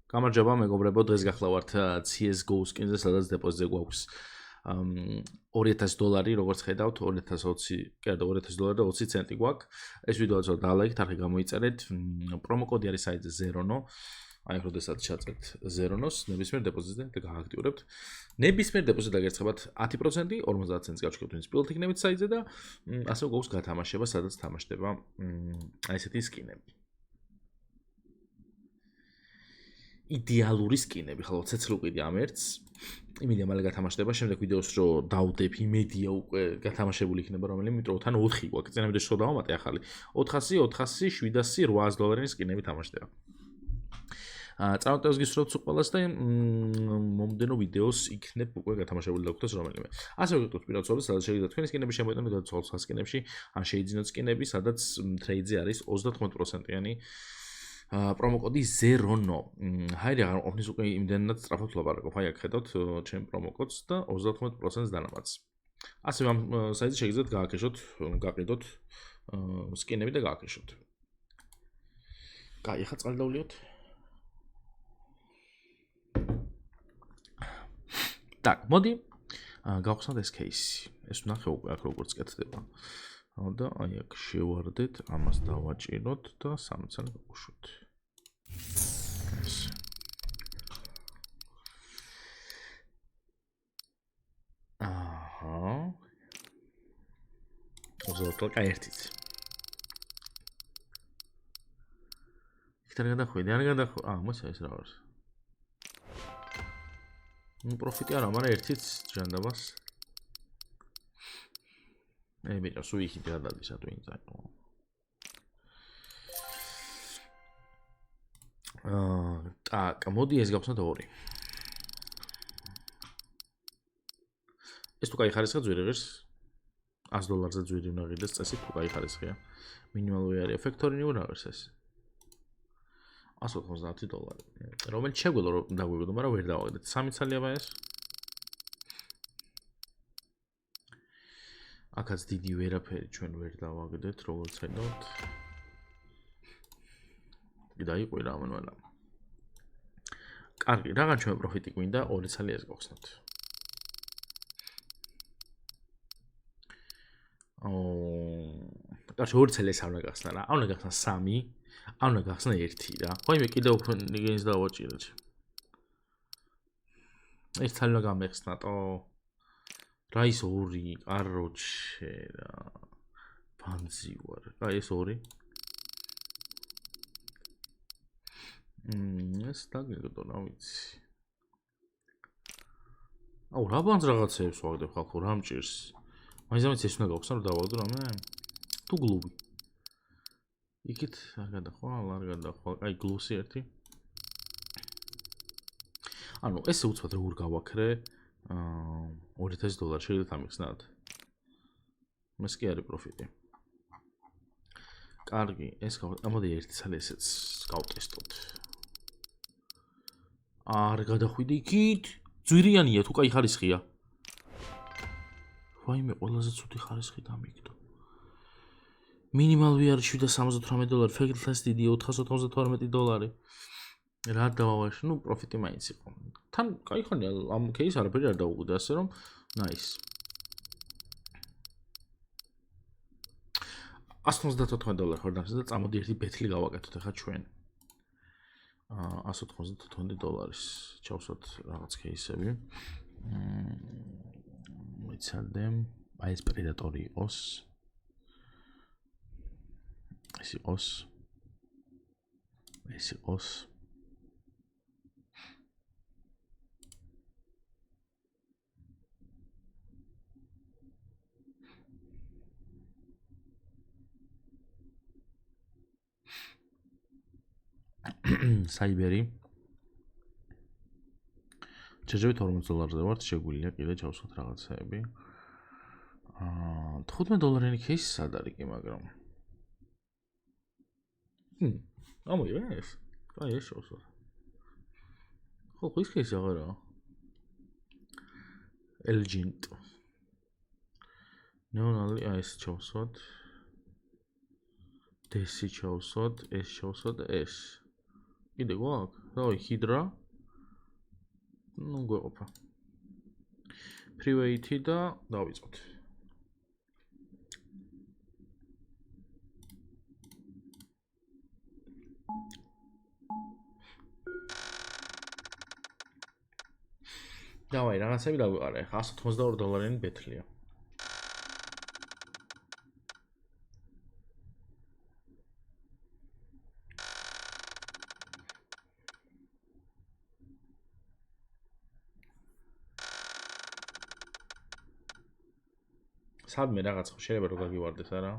გამარჯობა მეგობრებო, დღეს გახლავართ CS:GO skins-ზე, სადაც დეპოზიტზე გვაქვს $2000, როგორც ხედავთ, 2020, კი არა, $2000 და 20 ცენტი გვაქვს. ეს ვიდეო ცოტა დალაიქთ, არხი გამოიწერეთ. პრომო კოდი არის საიტზე Zerono. აი, როდესაც ჩაწერთ Zeronos, ნებისმიერ დეპოზიტზე და გააქტიურებთ. ნებისმიერ დეპოზიტზე გაგერცხებათ 10%, 50 ცენტს გავშკევთ ვინც პირველ იქნებით საიტზე და ასე გვაქვს გათამაშება, სადაც თამაშდება აი ესეთი სკინები. იდეალური სკინები, ხოლო ცეცხლუყიდი ამ ერთს. იმედია მალე გათამაშდება, შემდეგ ვიდეოს რო დავდებ, იმედია უკვე გათამაშებული იქნება რომელიმე, იმიტომ რომ თან 4 გვაქვს. წინა ვიდეოში რო დავამატე ახალი 400, 400, 700, $800 სკინები თამაშდება. წამოწევს გისურვებთ ყველას და მომდენო ვიდეოს იქნებ უკვე გათამაშებული და გქონდეს რომელიმე. ასე ვიყოთ პირველ ცოლს, სადაც შეიძლება თქვენი სკინები შემოიტანოთ და ცოლს სკინებში, ან შეიძინოთ სკინები, სადაც ტრეიდზე არის 90%-იანი პრომო კოდი Zerono. ჰაირი აღარ ყოფნის უკვე იმდენად სწრაფად ვლაპარაკობ. აი აქ ხედავთ ჩემ პრომო კოდს და 90% დანამატს. ასე ამ საიტზე შეგიძლიათ გააკეშოთ, გაყიდოთ სკინები და გააკეშოთ. კაი, ახლა წყალი დავლიოთ. Так, მოდი გავხსნათ ეს кейსი. ეს ვნახე უკვე აქ როგორც კეთდება. და აი აქ შევარდეთ, ამას დავაჭიროთ და 3 წელი გავუშვით. აჰა. ოზოთო კაერთიც. იქ არ გადახვედი, არ გადახვ. მოიცა ეს რა არის? პროფიტი არა, მაგრამ ერთიც ჯანდაბას. ბიჭო, სულ იქით გადადის ატვინ წაიყო. так, მოდი ეს გავხსნათ 2. ეს თუ кай ხარისხა ძვირი ღირს $100-ზე ძვირი უნდა ღირდეს წესი თუ кай ხარისხია. მინიმალური არის ეფექტორი უნდა ღირს ეს. $190. რომელიც შეგვიძლია რომ დაგვიგდო, მაგრამ ვერ დავაგდეთ. 3 წელია ეს. აქაც დიდი ვერაფერი ჩვენ ვერ დავაგდეთ, როგორც ხედავთ. დაიყვირა ამანვალა. კარგი, რაღაც ჩვენ პროფიტი გვინდა 2 წელი ეს გავხსნათ. კარგი, 2 წელი ეს არ უნდა გახსნა რა. არ უნდა გახსნა 3, არ უნდა გახსნა 1 რა. ხოიმე კიდევ ნიგენს დავაჭირეთ. ეს წელი უნდა გამეხსნატო. რა ის 2, კაროჩე რა. ფანძი ვარ. აი ეს 2. ეს დაგეგდო რა ვიცი. აუ რა ბანს რაღაცეებს ვაგდებ ხალხო, რა მჭირს. მაინც ეს უნდა გავხსნა რომ დავაგდო რამე. თუ გლუვი. იქით არ გადახვალ, არ გადახვალ. აი გლუსი 1. ანუ ესე უცბად როგორ გავაქრე? $2000 შეიძლება ამიხსნათ. მის კი არის პროფიტი. კარგი, ეს მოდი 1 წელი ესეც გავტესტოთ. არ გადახვიდე იქით. ძვირიანია თუ кай ხარისხია. ვაიმე, ყველაზე ცუდი ხარისხი დამიგდო. მინიმალური არის $778, ფეგლთას დიდია $492. რა დავავაში, ნუ პროფიტი მაინც იყო. თან кай ხანია ამ кейს არაფერი არ დაუგვდა, ასე რომ ნაის. $194 ხარ დამსა და წამოდი ერთი ბეთლი გავაკეთოთ ახლა ჩვენ. $194 ჩავსვათ რაღაც кейსები. მოიცადე, აი ეს პრედატორი იყოს. ეს იყოს. ეს იყოს. საიბერი. შეჯებით $40-ზე ვართ, შეგვიძლია კიდე ჩავსვათ რაღაცეები. $15 кейსი სად არის კი, მაგრამ. ამოიღე ეს. აი ეს შევსვათ. ხო, ის кейსი აღარაა. Elgint. ნეონალი აი ეს ჩავსვათ. დესი ჩავსვათ, ეს ჩავსვათ, ეს. კიდე გვაქვს? დავი ჰიდრა. ნუ გვეყოფა. Private და დავიწყოთ. დავაი, რაღაცები დავიყარე. $182 ბეთლია. სადმე რაღაც შეიძლება რომ გაგივარდეს არა?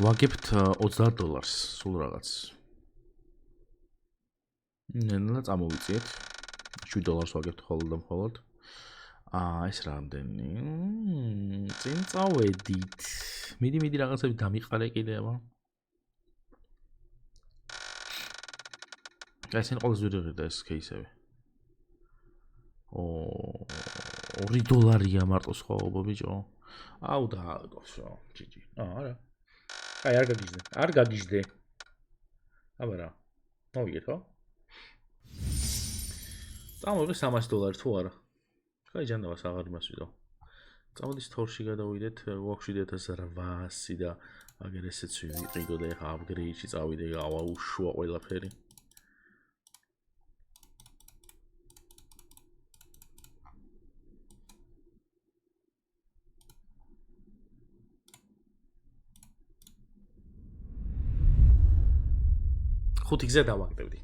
ვაგებთ $30 სულ რაღაც. ნელა წამოვიწიეთ. $7 ვაგებთ ხოლმე და მხოლოდ. ეს რამდენი? წინ წავედით. მიდი რაღაცები დამიყარე კიდევ. ესენ ყოველს ვიღირდა ეს кейსები. $2 მარტო სხვაობა ბიჭო. აუ დააგდოსო. ჯიჯი. არა. აი არ გაგიჟდე. აბა რა. მოვიგეთ ხო? წამოვიდე $300 თუ არა. კაი ჯანდაბას აღარ იმას ვიდო. წამოდი სტორში გადავიდეთ, გვაქვს 7800 და აგერ ესეც ვიყიდო და ეხა აპგრეიდში წავიდე, გავაუშვა ყველაფერი. ხუთი გზა დავაგდებდი.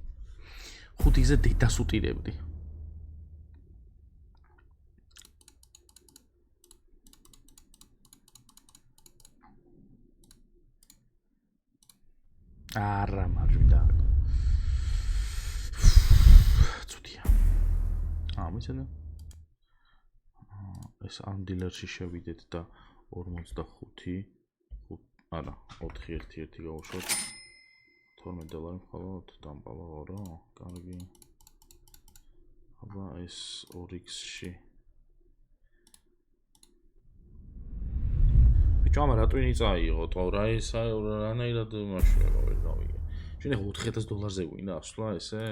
ხუთი გზა დედას უტირებდი. არა მარჯვიდა. ცუდია. მიცედა. ეს ამ დილერში შევიდეთ და 45 არა 411 გავუშვათ. $12 მხოლოდ დამპალა რა, კარგი. აბა ეს 2x-ში. ბიჭო, ამა რატო წაიღო? რა ესა რანაირად მაშუება ვერ გავიგე. შენ ახლა $4000-ზე გვინდა ასვლა ესე?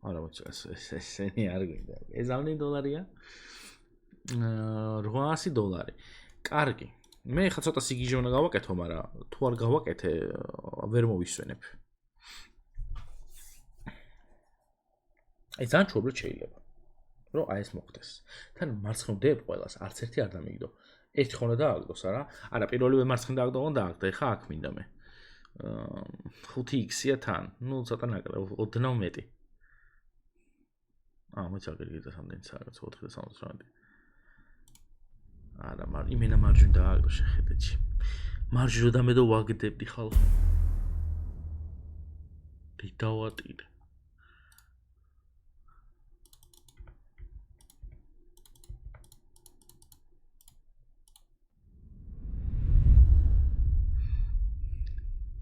არა მოიცა ესენი არ გვინდა. ეს რამდენი დოლარია? $800. კარგი. მე ხა ცოტა სიგიჟე უნდა გავაკეთო, მაგრამ თუ არ გავაკეთე, ვერ მოვისვენებ. აი ძალიან ჩუბრად შეიძლება. რომ აი ეს მოხდეს. თან მარცხნივდებ ყველას, არც ერთი არ დამიგდო. ერთი ხონა დააგდოს, არა? არა, პირველივე მარცხნივ დააგდო, დააგდა, ეხა აქ მინდა მე. 5x-ია თან. ნუ ცოტა ნაკლებია, ოდნავ მეტი. მოიცა გიგდა რამდენიც არის 470. არა, იმენა მარჯვნივ დააგდო შეხედეჩი. მარჯვნივ და მე და ვაგდებდი ხალხო. დავატირე.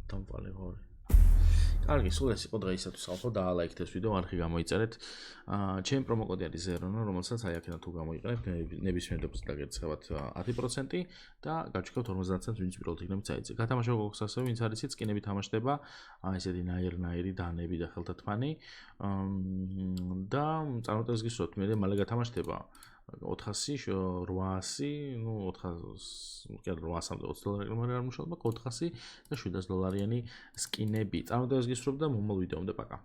დამპალე ვარ. კარგი, სულ ეს იყო დღეისათვის ხალხო, დაალაიქეთ ეს ვიდეო, არხი გამოიწერეთ. ჩემი პრომო კოდი არის ZERONO, რომელსაც აი აქედან თუ გამოიყენებთ, ნებისმიერ დებოზიტს დაგერცხებათ 10% და გაჩვენებთ 50 ცენტს, ვინც პირველად იქნებით საიტზე. გათამაშო გოგოს ასევე, ვინც არის იცით, სკინები თამაშდება, ესეთი ნაირ-ნაირი დანები და ხელთათმანი. და წარმატებას გისურვებთ, მე მალე გათამაშდება 400, 800, ну 800-მდე $20 არ მუშაობ, მაგრამ $400 და $700 სკინები. წარმატებას გისურვებთ და მომავალ ვიდეომდე პაკა.